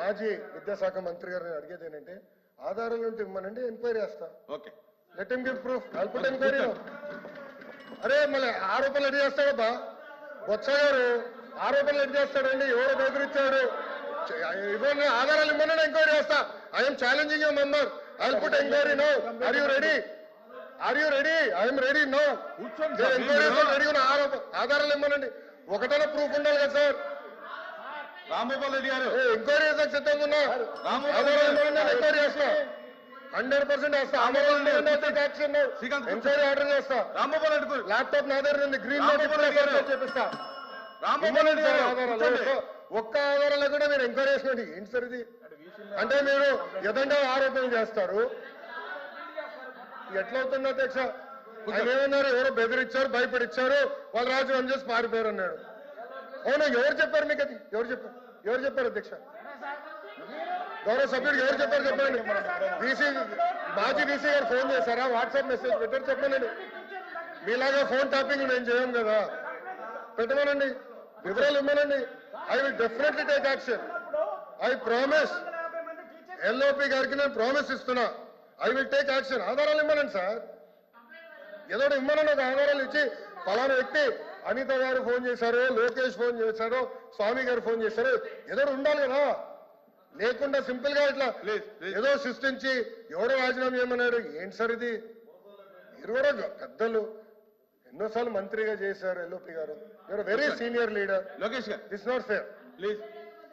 మాజీ విద్యాశాఖ మంత్రి గారు నేను అడిగేది ఏంటంటే ఆధారాలు ఉంటే ఇవ్వమనండి, ఎంక్వైరీ చేస్తా. Okay, let him give proof, I will put enquiry. అరే మళ్ళీ ఆరోపణలు ఎన్ని చేస్తాడబ్బా బొత్స గారు, ఆరోపణలు ఎన్ని చేస్తాడండి, ఎవరు బెదిరించాడు, ఇవ్వండి ఆధారాలు ఇవ్వమని ఎంక్వైరీ చేస్తా. I'm challenging you member, I will put enquiry now. Are you ready? Are you ready? I'm ready now. Enquiry ready ఉన్న ఆధారాలు ఇవ్వమనండి. ఒకటైనా ప్రూఫ్ ఉండాలి కదా సార్. రాంగోపాల్ రెడ్డి గారు ఎంక్వైరీ చేసాక సిద్ధంగా ఉన్నా, ఎంక్వైరీ చేస్తా, 100% చేస్తా. ఎంక్వైరీ ఆర్డర్ చేస్తా. రాంగోపాల్ రెడ్డి ల్యాప్టాప్ నా దగ్గర ఉంది, గ్రీన్ చేపిస్తా. ఒక్క ఆధారాలు కూడా మీరు ఎంక్వైరీ చేసినట్టు ఏంటి సార్ ఇది? అంటే మీరు ఎదంగా ఆరోపణలు చేస్తారు, ఎట్లవుతుంది అధ్యక్ష? ఆయన ఏమన్నారు, ఎవరో బెదిరించారు, భయపడిచ్చారు, వాళ్ళ రాజీనామా చేసి పారిపోయారు అన్నాడు. అవును, ఎవరు చెప్పారు మీకు అది? ఎవరు చెప్పారు అధ్యక్ష? గౌరవ సభ్యుడు ఎవరు చెప్పారు చెప్పండి. మాజీ డీసీ గారు ఫోన్ చేశారా, వాట్సాప్ మెసేజ్ పెట్టారు చెప్పండి. మీలాగా ఫోన్ ట్యాపింగ్ నేను చేయను కదా, పెట్టమనండి, వివరాలు ఇవ్వమనండి. I will definitely take action. I promise, LOP గారికి నేను ప్రామిస్ ఇస్తున్నా, ఐ విల్ టేక్ యాక్షన్. ఆధారాలు ఇవ్వనండి సార్, ఏదో ఇవ్వమనండి. ఒక ఆధారాలు ఇచ్చి ఫలానా వ్యక్తి అనిత గారు ఫోన్ చేశారు, లోకేష్ ఫోన్ చేశారు, స్వామి గారు ఫోన్ చేశారు, ఏదో ఉండాలి కదా. లేకుండా సింపుల్ గా ఇట్లా ఏదో సృష్టించి ఎవడో రాజీనామా చేయమన్నాడు ఏంటి సార్ ఇది? మీరు కూడా పెద్దలు, ఎన్నోసార్లు మంత్రిగా చేశారు LOP garu, you're very senior leader. Lokesh garu, this not fair. Please.